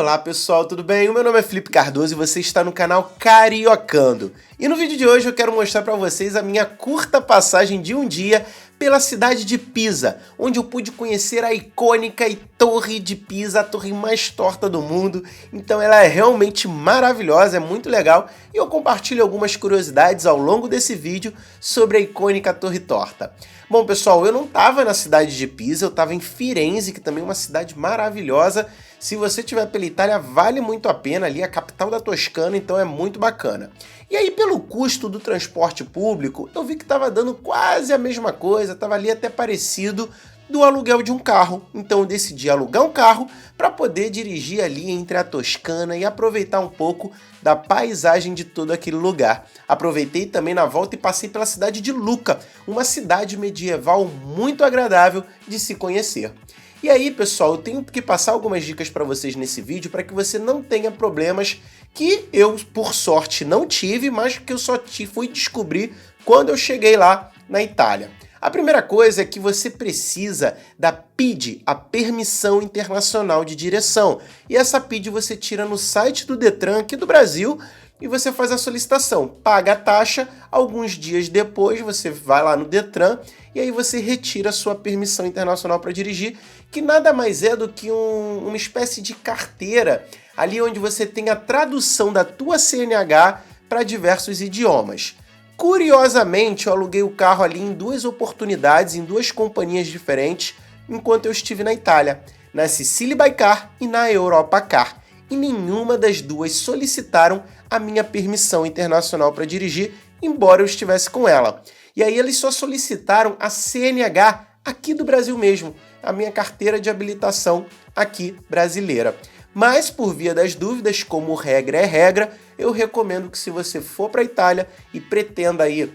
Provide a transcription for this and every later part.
Olá pessoal, tudo bem? O meu nome é Felipe Cardoso e você está no canal Cariocando. E no vídeo de hoje eu quero mostrar para vocês a minha curta passagem de um dia pela cidade de Pisa, onde eu pude conhecer a icônica Torre de Pisa, a torre mais torta do mundo. Então ela é realmente maravilhosa, é muito legal e eu compartilho algumas curiosidades ao longo desse vídeo sobre a icônica Torre Torta. Bom pessoal, eu não estava na cidade de Pisa, eu estava em Firenze, que também é uma cidade maravilhosa. Se você estiver pela Itália, vale muito a pena, ali a capital da Toscana, então é muito bacana. E aí, pelo custo do transporte público, eu vi que estava dando quase a mesma coisa, estava ali até parecido do aluguel de um carro. Então eu decidi alugar um carro para poder dirigir ali entre a Toscana e aproveitar um pouco da paisagem de todo aquele lugar. Aproveitei também na volta e passei pela cidade de Lucca, uma cidade medieval muito agradável de se conhecer. E aí, pessoal, eu tenho que passar algumas dicas para vocês nesse vídeo para que você não tenha problemas que eu, por sorte, não tive, mas que eu só fui descobrir quando eu cheguei lá na Itália. A primeira coisa é que você precisa da PID, a Permissão Internacional de Direção. E essa PID você tira no site do Detran aqui do Brasil e você faz a solicitação, paga a taxa, alguns dias depois você vai lá no Detran e aí você retira a sua permissão internacional para dirigir, que nada mais é do que uma espécie de carteira, ali onde você tem a tradução da tua CNH para diversos idiomas. Curiosamente, eu aluguei o carro ali em duas oportunidades, em duas companhias diferentes, enquanto eu estive na Itália, na Sicily by Car e na Europa Car. E nenhuma das duas solicitaram a minha permissão internacional para dirigir, embora eu estivesse com ela. E aí eles só solicitaram a CNH aqui do Brasil mesmo, a minha carteira de habilitação aqui brasileira. Mas, por via das dúvidas, como regra é regra, eu recomendo que se você for para a Itália e pretenda aí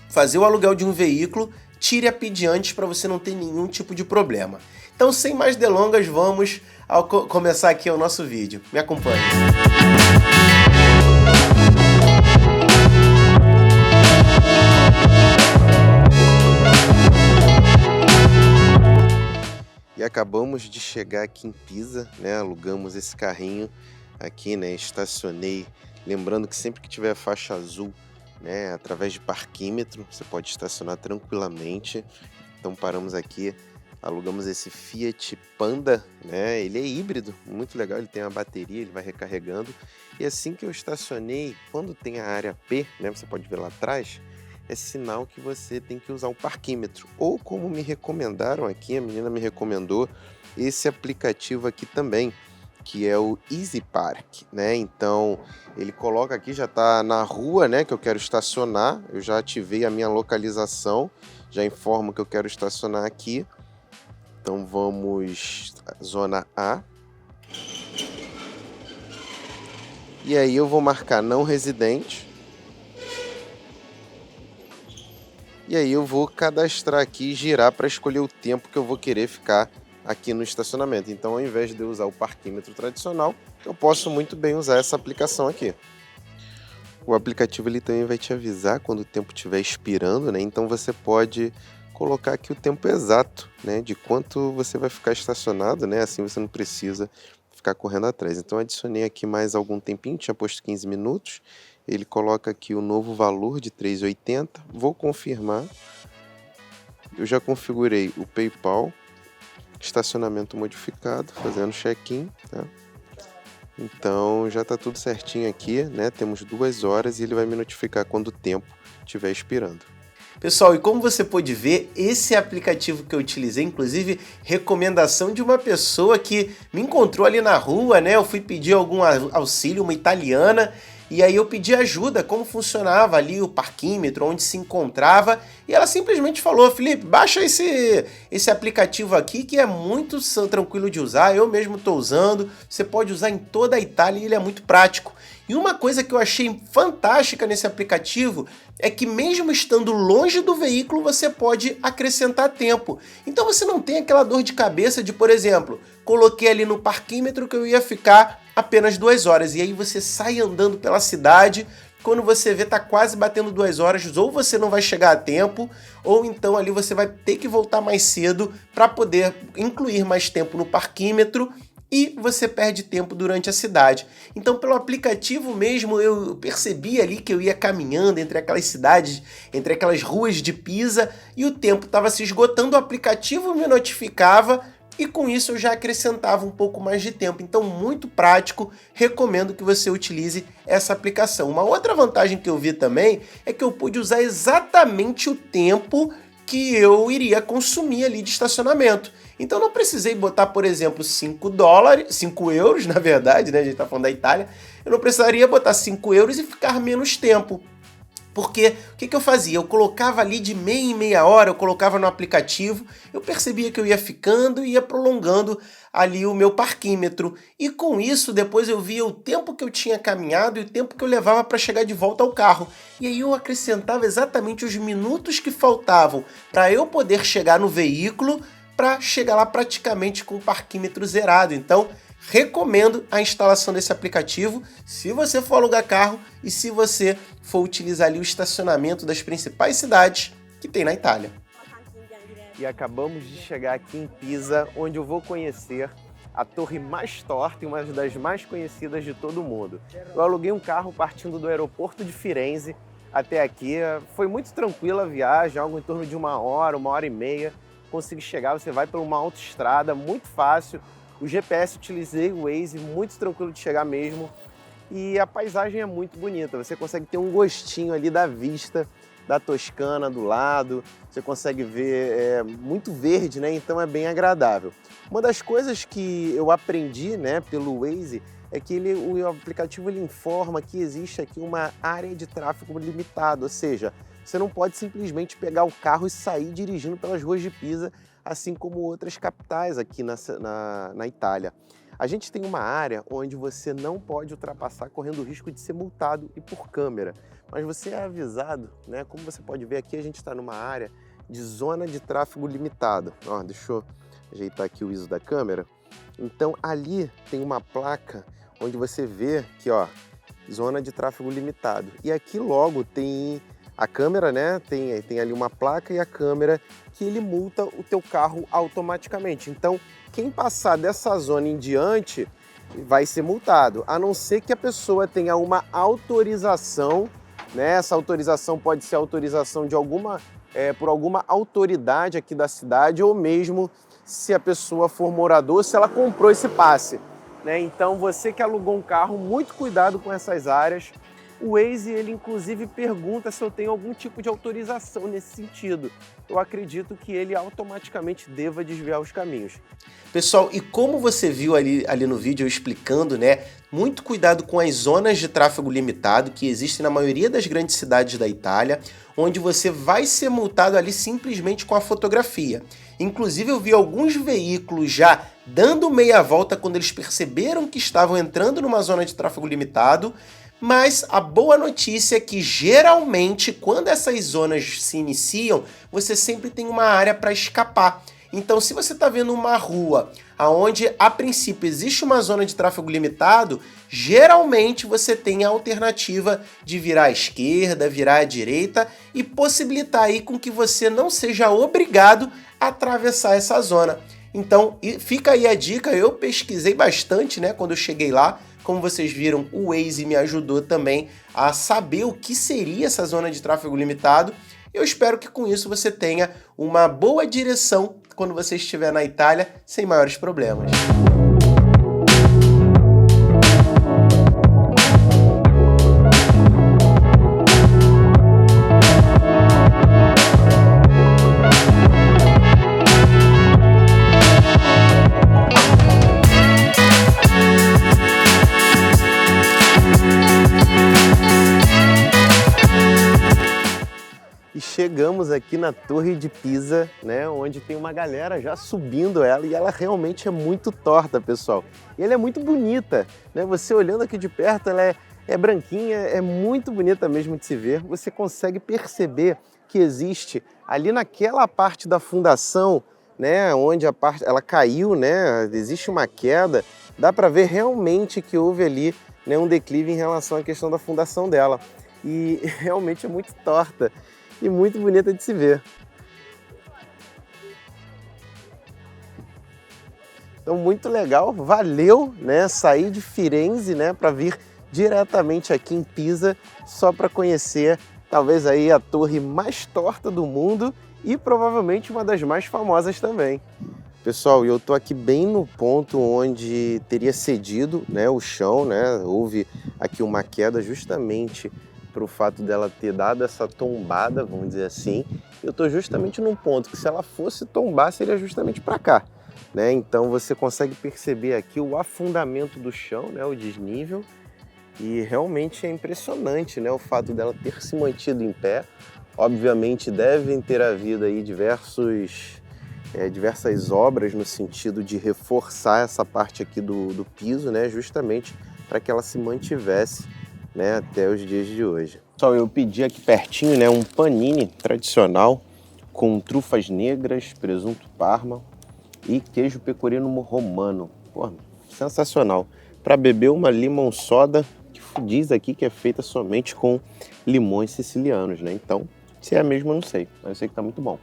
fazer o aluguel de um veículo, tire a PID antes para você não ter nenhum tipo de problema. Então, sem mais delongas, vamos começar aqui o nosso vídeo. Me acompanhe. E acabamos de chegar aqui em Pisa, né? Alugamos esse carrinho aqui, né? Estacionei. Lembrando que sempre que tiver faixa azul, né? Através de parquímetro, você pode estacionar tranquilamente. Então paramos aqui, alugamos esse Fiat Panda, né? Ele é híbrido, muito legal. Ele tem uma bateria, ele vai recarregando. E assim que eu estacionei, quando tem a área P, né? Você pode ver lá atrás. É sinal que você tem que usar um parquímetro. Ou como me recomendaram aqui, a menina me recomendou esse aplicativo aqui também, que é o Easy Park, né? Então, ele coloca aqui, já está na rua, né, que eu quero estacionar. Eu já ativei a minha localização, já informo que eu quero estacionar aqui. Então, vamos zona A. E aí eu vou marcar não residente. E aí eu vou cadastrar aqui e girar para escolher o tempo que eu vou querer ficar aqui no estacionamento. Então, ao invés de eu usar o parquímetro tradicional, eu posso muito bem usar essa aplicação aqui. O aplicativo ele também vai te avisar quando o tempo estiver expirando, né? Então você pode colocar aqui o tempo exato, né? De quanto você vai ficar estacionado, né? Assim você não precisa ficar correndo atrás. Então adicionei aqui mais algum tempinho, tinha posto 15 minutos. Ele coloca aqui o novo valor de R$ 3,80. Vou confirmar. Eu já configurei o PayPal. Estacionamento modificado, fazendo check-in. Tá? Então já está tudo certinho aqui, né? Temos 2 horas e ele vai me notificar quando o tempo estiver expirando. Pessoal, e como você pode ver, esse aplicativo que eu utilizei, inclusive recomendação de uma pessoa que me encontrou ali na rua, né? Eu fui pedir algum auxílio, uma italiana, e aí eu pedi ajuda, como funcionava ali o parquímetro, onde se encontrava, e ela simplesmente falou: Felipe, baixa esse aplicativo aqui que é muito tranquilo de usar, eu mesmo estou usando, você pode usar em toda a Itália e ele é muito prático. E uma coisa que eu achei fantástica nesse aplicativo é que mesmo estando longe do veículo, você pode acrescentar tempo. Então você não tem aquela dor de cabeça de, por exemplo, coloquei ali no parquímetro que eu ia ficar apenas 2 horas. E aí você sai andando pela cidade, quando você vê tá quase batendo 2 horas, ou você não vai chegar a tempo, ou então ali você vai ter que voltar mais cedo para poder incluir mais tempo no parquímetro e você perde tempo durante a cidade. Então, pelo aplicativo mesmo, eu percebi ali que eu ia caminhando entre aquelas cidades, entre aquelas ruas de Pisa, e o tempo estava se esgotando, o aplicativo me notificava, e com isso eu já acrescentava um pouco mais de tempo. Então, muito prático, recomendo que você utilize essa aplicação. Uma outra vantagem que eu vi também é que eu pude usar exatamente o tempo que eu iria consumir ali de estacionamento. Então não precisei botar, por exemplo, 5 euros, na verdade, né? A gente tá falando da Itália. Eu não precisaria botar 5 euros e ficar menos tempo. Porque o que eu fazia? Eu colocava ali de meia em meia hora, eu colocava no aplicativo, eu percebia que eu ia ficando e ia prolongando ali o meu parquímetro. E com isso, depois eu via o tempo que eu tinha caminhado e o tempo que eu levava para chegar de volta ao carro. E aí eu acrescentava exatamente os minutos que faltavam para eu poder chegar no veículo, para chegar lá praticamente com o parquímetro zerado. Então, recomendo a instalação desse aplicativo se você for alugar carro e se você for utilizar ali o estacionamento das principais cidades que tem na Itália. E acabamos de chegar aqui em Pisa, onde eu vou conhecer a torre mais torta e uma das mais conhecidas de todo o mundo. Eu aluguei um carro partindo do aeroporto de Firenze até aqui. Foi muito tranquila a viagem, algo em torno de 1 hora e meia. Consegui chegar, você vai por uma autoestrada, muito fácil. O GPS utilizei o Waze, muito tranquilo de chegar mesmo. E a paisagem é muito bonita, você consegue ter um gostinho ali da vista da Toscana do lado, você consegue ver muito verde, né? Então é bem agradável. Uma das coisas que eu aprendi, né, pelo Waze é que o aplicativo ele informa que existe aqui uma área de tráfego limitado, ou seja, você não pode simplesmente pegar o carro e sair dirigindo pelas ruas de Pisa, assim como outras capitais aqui na Itália. A gente tem uma área onde você não pode ultrapassar correndo o risco de ser multado e por câmera. Mas você é avisado, né? Como você pode ver aqui, a gente está numa área de zona de tráfego limitado. Ó, deixa eu ajeitar aqui o ISO da câmera. Então ali tem uma placa onde você vê que, ó, zona de tráfego limitado. E aqui logo tem a câmera, né? Tem ali uma placa e a câmera que ele multa o teu carro automaticamente. Então, quem passar dessa zona em diante vai ser multado, a não ser que a pessoa tenha uma autorização, né? Essa autorização pode ser autorização de por alguma autoridade aqui da cidade, ou mesmo se a pessoa for morador, se ela comprou esse passe, né? Então, você que alugou um carro, muito cuidado com essas áreas. O Waze, ele inclusive pergunta se eu tenho algum tipo de autorização nesse sentido. Eu acredito que ele automaticamente deva desviar os caminhos. Pessoal, e como você viu ali no vídeo eu explicando, né? Muito cuidado com as zonas de tráfego limitado que existem na maioria das grandes cidades da Itália, onde você vai ser multado ali simplesmente com a fotografia. Inclusive eu vi alguns veículos já dando meia volta quando eles perceberam que estavam entrando numa zona de tráfego limitado. Mas a boa notícia é que geralmente quando essas zonas se iniciam, você sempre tem uma área para escapar. Então, se você está vendo uma rua onde a princípio existe uma zona de tráfego limitado, geralmente você tem a alternativa de virar à esquerda, virar à direita e possibilitar aí com que você não seja obrigado a atravessar essa zona. Então, fica aí a dica, eu pesquisei bastante, né, quando eu cheguei lá. Como vocês viram, o Waze me ajudou também a saber o que seria essa zona de tráfego limitado. Eu espero que com isso você tenha uma boa direção quando você estiver na Itália sem maiores problemas. Chegamos aqui na Torre de Pisa, né, onde tem uma galera já subindo ela e ela realmente é muito torta, pessoal. E ela é muito bonita, né? Você olhando aqui de perto, ela é branquinha, é muito bonita mesmo de se ver. Você consegue perceber que existe ali naquela parte da fundação, né, onde ela caiu, né, existe uma queda. Dá para ver realmente que houve ali, né, um declive em relação à questão da fundação dela. E realmente é muito torta e muito bonita de se ver. Então, muito legal, valeu, né, sair de Firenze, né, para vir diretamente aqui em Pisa, só para conhecer talvez aí a torre mais torta do mundo e provavelmente uma das mais famosas também. Pessoal, eu tô aqui bem no ponto onde teria cedido, né, o chão, né, houve aqui uma queda justamente para o fato dela ter dado essa tombada, vamos dizer assim. Eu tô justamente num ponto que se ela fosse tombar seria justamente para cá, né? Então você consegue perceber aqui o afundamento do chão, né, o desnível, e realmente é impressionante, né, o fato dela ter se mantido em pé. Obviamente devem ter havido aí diversas obras no sentido de reforçar essa parte aqui do piso, né, justamente para que ela se mantivesse, né, até os dias de hoje. Pessoal, eu pedi aqui pertinho, né, um panini tradicional com trufas negras, presunto parma e queijo pecorino romano. Pô, sensacional. Para beber uma limão soda, que diz aqui que é feita somente com limões sicilianos, né? Então, se é a mesma, eu não sei, mas eu sei que tá muito bom.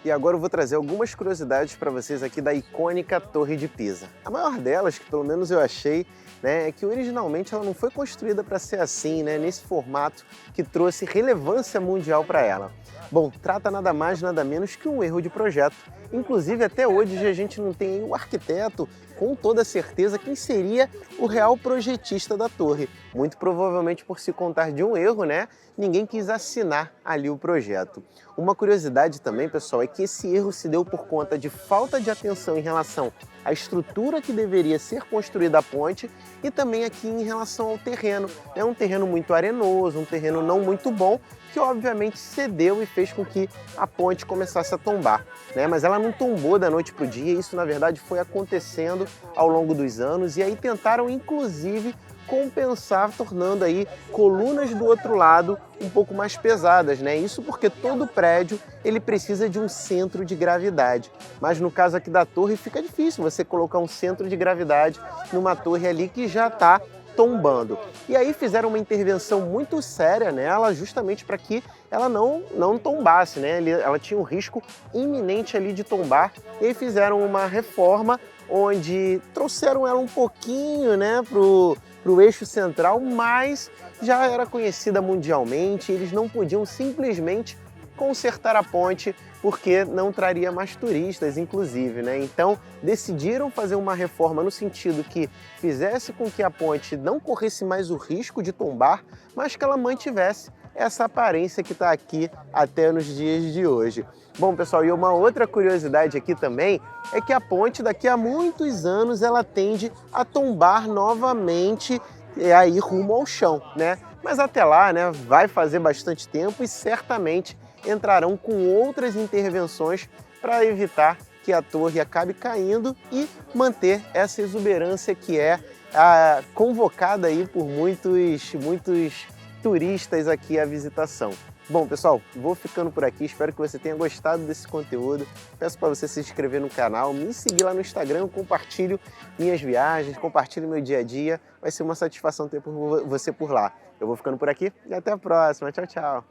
E agora eu vou trazer algumas curiosidades para vocês aqui da icônica Torre de Pisa. A maior delas, que pelo menos eu achei, né, é que originalmente ela não foi construída para ser assim, né, nesse formato que trouxe relevância mundial para ela. Bom, trata nada mais, nada menos que um erro de projeto. Inclusive, até hoje a gente não tem o arquiteto com toda certeza quem seria o real projetista da torre. Muito provavelmente por se contar de um erro, né? Ninguém quis assinar ali o projeto. Uma curiosidade também, pessoal, é que esse erro se deu por conta de falta de atenção em relação à estrutura que deveria ser construída a ponte e também aqui em relação ao terreno. É um terreno muito arenoso, um terreno não muito bom, que obviamente cedeu e fez com que a ponte começasse a tombar, né? Mas ela não tombou da noite para o dia, isso na verdade foi acontecendo ao longo dos anos e aí tentaram inclusive compensar, tornando aí colunas do outro lado um pouco mais pesadas, né? Isso porque todo prédio ele precisa de um centro de gravidade, mas no caso aqui da torre fica difícil você colocar um centro de gravidade numa torre ali que já está tombando. E aí fizeram uma intervenção muito séria nela, justamente para que ela não tombasse, né? Ela tinha um risco iminente ali de tombar, e aí fizeram uma reforma onde trouxeram ela um pouquinho, né, pro eixo central, mas já era conhecida mundialmente, eles não podiam simplesmente consertar a ponte porque não traria mais turistas, inclusive, né? Então decidiram fazer uma reforma no sentido que fizesse com que a ponte não corresse mais o risco de tombar, mas que ela mantivesse essa aparência que está aqui até nos dias de hoje. Bom, pessoal, e uma outra curiosidade aqui também é que a ponte daqui a muitos anos ela tende a tombar novamente aí rumo ao chão, né? Mas até lá, né, vai fazer bastante tempo e certamente entrarão com outras intervenções para evitar que a torre acabe caindo e manter essa exuberância que é convocada aí por muitos turistas aqui à visitação. Bom, pessoal, vou ficando por aqui, espero que você tenha gostado desse conteúdo. Peço para você se inscrever no canal, me seguir lá no Instagram, eu compartilho minhas viagens, compartilho meu dia a dia. Vai ser uma satisfação ter você por lá. Eu vou ficando por aqui e até a próxima. Tchau, tchau.